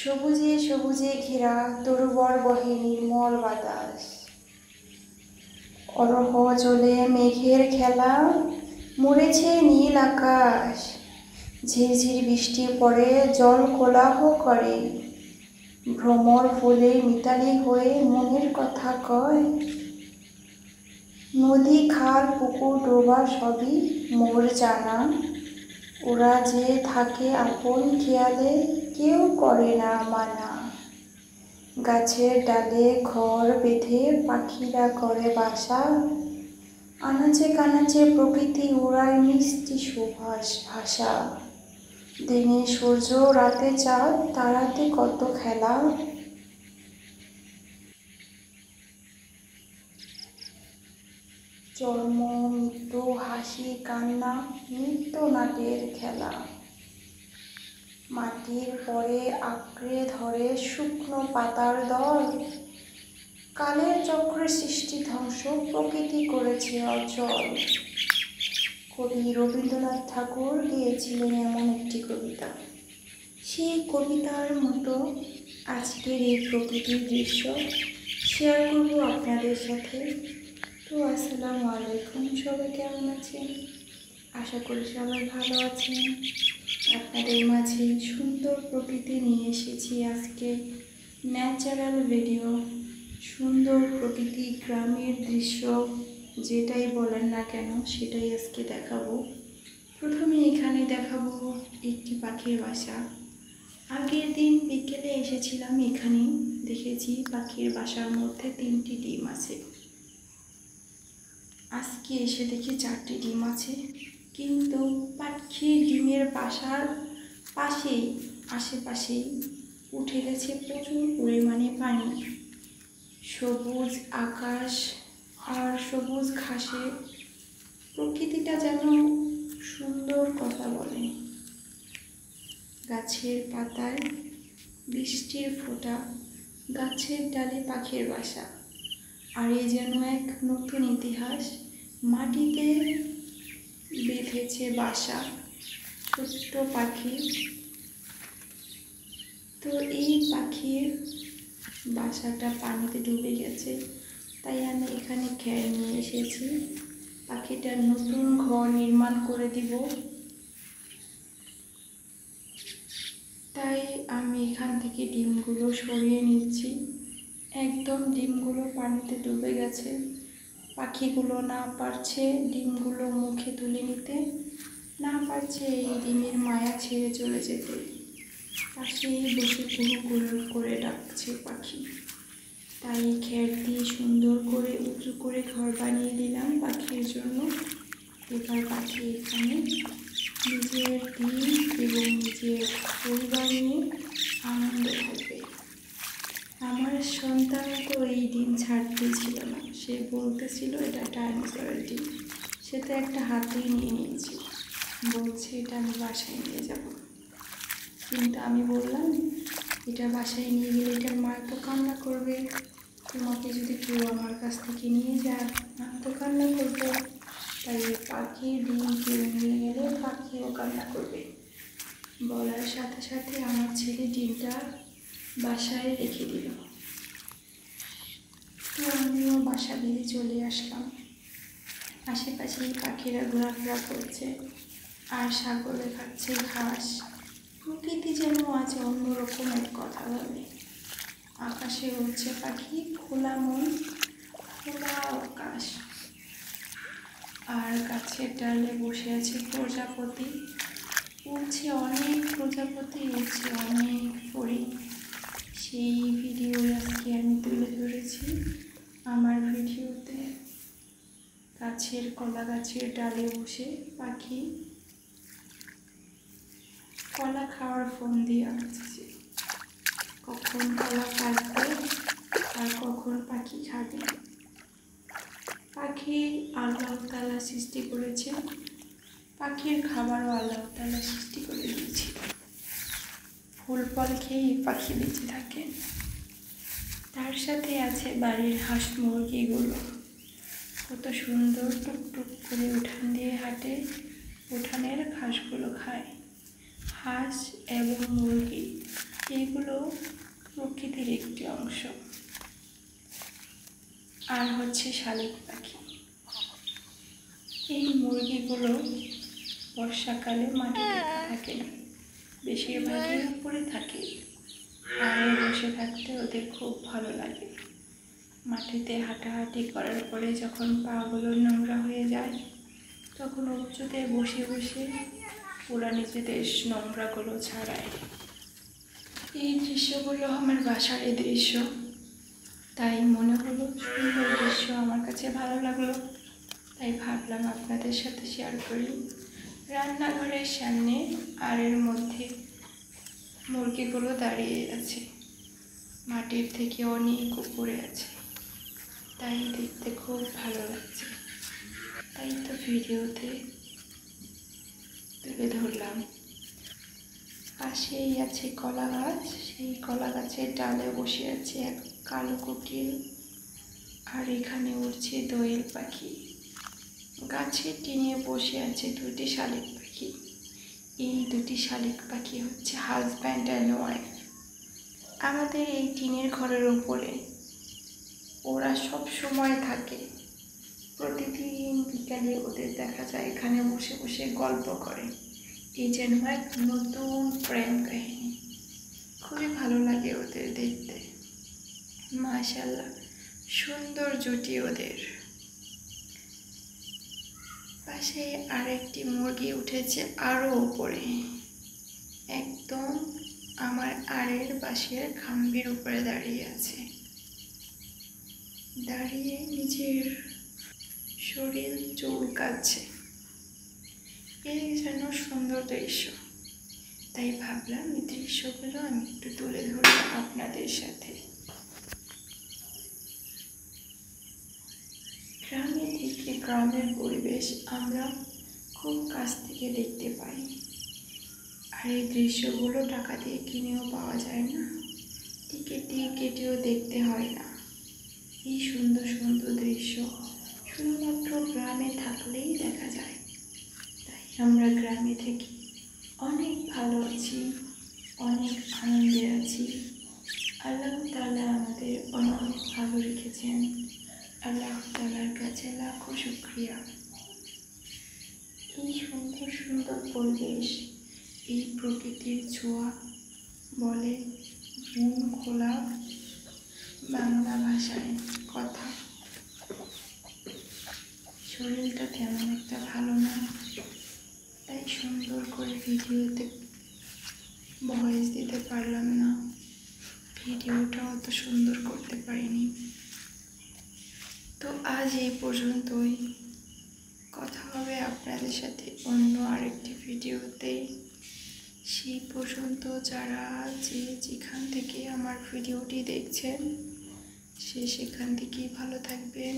সবুজে সবুজে ঘেরা তরুবর বহে নির্মল বাতাস। অরহ জলে মেঘের খেলা, মুড়েছে নীল আকাশ। ঝিরঝির বৃষ্টি পড়ে জল কোলাহ করে, ভ্রমর ফুলে মিতালি হয়ে মনের কথা কয়। নদী খাল পুকুর ডোবা সবই মোর জানা, ওরা যে থাকে আপন খেয়ালে কেউ করে না মানা। গাছের ডালে ঘর বেঁধে পাখিরা করে বাসা, আনাচে কানাচে প্রকৃতি উড়ায় মিষ্টি সুভাষ ভাষা। দিনে সূর্য রাতে চাঁদ তারাতে কত খেলা। জন্ম মৃত্যু হাসি কান্না নিত্য নাটের খেলা। মাটির পরে আঁকড়ে ধরে শুকনো পাতার দল, কালের চক্রে সৃষ্টি ধ্বংস প্রকৃতি করেছে অচল। কবি রবীন্দ্রনাথ ঠাকুর গেয়েছিলেন এমন একটি কবিতা। সেই কবিতার মতো আজকের এই প্রকৃতির দৃশ্য শেয়ার করব আপনাদের সাথে। তো আসসালামু আলাইকুম, সবাই কেমন আছেন? আশা করি সবাই ভালো আছেন। আপনাদের মাঝে সুন্দর প্রকৃতি নিয়ে এসেছি আজকে ন্যাচারাল ভিডিও। সুন্দর প্রকৃতি, গ্রামের দৃশ্য, যেটাই বলেন না কেন সেটাই আজকে দেখাবো। প্রথমে এখানে দেখাবো একটি পাখির বাসা। আগের দিন বিকেলে এসেছিলাম, এখানে দেখেছি পাখির বাসার মধ্যে 3টি ডিম আছে। আজকে এসে দেখি 4টি ডিম আছে, কিন্তু পাখির ডিমের বাসার পাশেই আশেপাশেই উঠে গেছে প্রচুর পরিমাণে পানি। সবুজ আকাশ আর সবুজ ঘাসে প্রকৃতিটা যেন সুন্দর কথা বলে। গাছের পাতায় বৃষ্টির ফোঁটা, গাছের ডালে পাখির বাসা। আর এই যেন এক নতুন ইতিহাস, মাটিতে বেঁধেছে বাসা ছোট্ট পাখি। তো এই পাখির বাসাটা পানিতে ডুবে গেছে, তাই আমি এখানে খের নিয়ে এসেছি। পাখিটার নতুন ঘর নির্মাণ করে দিব, তাই আমি এখান থেকে ডিমগুলো সরিয়ে নিচ্ছি। একদম ডিমগুলো পানিতে ডুবে গেছে, পাখিগুলো না পারছে ডিমগুলো মুখে তুলে নিতে, না পারছে এই ডিমের মায়া ছেড়ে চলে যেতে। পাশেই বসে কুহু করে ডাকছে পাখি। তাই খের দিয়ে সুন্দর করে উঁচু করে ঘর বানিয়ে দিলাম পাখির জন্য। এবার পাখি এখানে নিজের ডিম এবং নিজের পরিবার নিয়ে আনন্দ থাকবে। আমার সন্তান তো এই ডিম ছাড়তেই ছিল না, সে বলতেছিল এটা ডাইনোসরের ডিম। সে তো একটা হাতেই নিয়ে নিয়েছে, বলছে এটা আমি বাসায় নিয়ে যাব। কিন্তু আমি বললাম এটা বাসায় নিয়ে গেলে এটার মা তো কান্না করবে, তোমাকে যদি কেউ আমার কাছ থেকে নিয়ে যায় আমি তো কান্না করবো। তাই পাখির ডিম কেউ নিয়ে গেলে পাখিও কান্না করবে। বলার সাথে সাথে আমার ছেলে ডিমটা বাসায় রেখে দিল। তো আমিও বাসা বেরিয়ে চলে আসলাম। আশেপাশে পাখিরা ঘোরাফেরা করছে আর ছাগলে খাচ্ছে ঘাস। প্রকৃতি যেন আজ অন্যরকম এক কথা বলে। আকাশে উড়ছে পাখি, খোলা মন, খোলা আকাশ। আর গাছের ডালে বসে আছে প্রজাপতি, উড়ছে অনেক প্রজাপতি, উড়ছে অনেক ফড়িং। সেই ভিডিও আজকে আমি তুলে ধরেছি আমার ভিডিওতে। কলা গাছের ডালে বসে পাখি কলা খাওয়ার ফোন দিয়ে আসছে, কখন কলা কাটবে আর কখন পাখি খাবে। পাখি আল্লাহ তাআলা সৃষ্টি করেছে, পাখির খাবারও আল্লাহ তাআলা সৃষ্টি করে দিয়েছে। ফুল ফল খেয়েই পাখি বেঁচে থাকে। তার সাথে আছে বাড়ির হাঁস মুরগিগুলো, কত সুন্দর টুকটুক করে উঠান দিয়ে হাঁটে, উঠানের ঘাসগুলো খায়। হাঁস এবং মুরগি এগুলো প্রকৃতির একটি অংশ। আর হচ্ছে শালিক পাখি। এই মুরগিগুলো বর্ষাকালে মাটিতে থাকে না, বেশিরভাগই উপরে থাকে। আর বসে থাকতে ওদের খুব ভালো লাগে। মাটিতে হাঁটাহাঁটি করার পরে যখন পাগুলো নোংরা হয়ে যায়, তখন উঁচুতে বসে বসে ওরা নিজেদের নোংরাগুলো ছাড়ায়। এই দৃশ্যগুলো আমার বাসার দৃশ্য, তাই মনে হলো সুন্দর দৃশ্য, আমার কাছে ভালো লাগলো, তাই ভাবলাম আপনাদের সাথে শেয়ার করি। রান্নাঘরের সামনে আর এর মধ্যে মুরগিগুলো দাঁড়িয়ে আছে, মাটির থেকে অনেক উপরে আছে, তাই দেখতে খুব ভালো লাগছে, তাই তো ভিডিওতে তুলে ধরলাম। পাশেই আছে কলা গাছ, সেই কলা গাছের ডালে বসে আছে এক কালো কোকিল, আর এখানে উড়ছে দোয়েল পাখি। গাছের টিনে বসে আছে দুটি শালিক পাখি। এই দুটি শালিক পাখি হচ্ছে হাজব্যান্ড অ্যান্ড ওয়াইফ। আমাদের এই টিনের ঘরের উপরে ওরা সব সময় থাকে। প্রতিদিন বিকালে ওদের দেখা যায় এখানে বসে বসে গল্প করে। এই যেন এক নতুন প্রেম কাহিনী। খুবই ভালো লাগে ওদের দেখতে। মাশাআল্লাহ, সুন্দর জুটি ওদের। পাশে আরেকটি মুরগি উঠেছে আরো উপরে, একদম আমার আড়ের বাঁশের খাম্বির উপরে দাঁড়িয়ে আছে। দাঁড়িয়ে নিজের শরীর চুলকাচ্ছে। এই যেন সুন্দর দৃশ্য, তাই ভাবলাম এই দৃশ্যগুলো আমি একটু তুলে ধরবো আপনাদের সাথে। গ্রামে থেকে গ্রামের পরিবেশ আমরা খুব কাছ থেকে দেখতে পাই। আর এই দৃশ্যগুলো টাকা দিয়ে কিনেও পাওয়া যায় না, টিকিট দিয়ে কেটেও দেখতে হয় না। এই সুন্দর সুন্দর দৃশ্য শুধুমাত্র গ্রামে থাকলেই দেখা যায়। তাই আমরা গ্রামে থেকে অনেক ভালো আছি, অনেক আনন্দে আছি। আল্লাহ তাআলা আমাদের অনেক ভালো রেখেছেন। আল্লাহ তাআলার কাছে লাখো শুকরিয়া। এই সুন্দর সুন্দর পরিবেশ, এই প্রকৃতির ছোঁয়া বলে মন খোলা বাংলা ভাষায় কথা। শরীরটা তেমন একটা ভালো না, তাই সুন্দর করে ভিডিওতে ভয়েস দিতে পারলাম না, ভিডিওটা অত সুন্দর করতে পারিনি। তো আজ এই পর্যন্তই। কথা হবে আপনাদের সাথে অন্য আরেকটি ভিডিওতে। সেই পর্যন্ত যারা যেখান থেকে আমার ভিডিওটি দেখছেন সেখান থেকেই ভালো থাকবেন।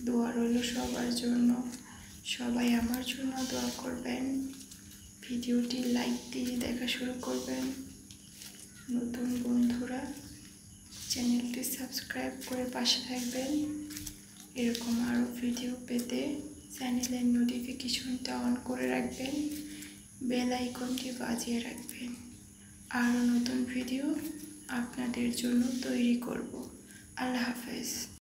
দোয়া রইল সবার জন্য, সবাই আমার জন্য দোয়া করবেন। ভিডিওটি লাইক দিয়ে দেখা শুরু করবেন। নতুন বন্ধুরা চ্যানেলটি সাবস্ক্রাইব করে পাশে থাকবেন। এরকম আরও ভিডিও পেতে চ্যানেলের নোটিফিকেশনটা অন করে রাখবেন, বেল আইকনটি বাজিয়ে রাখবেন। আরও নতুন ভিডিও আপনাদের জন্য তৈরি করব। আল্লাহ হাফেজ।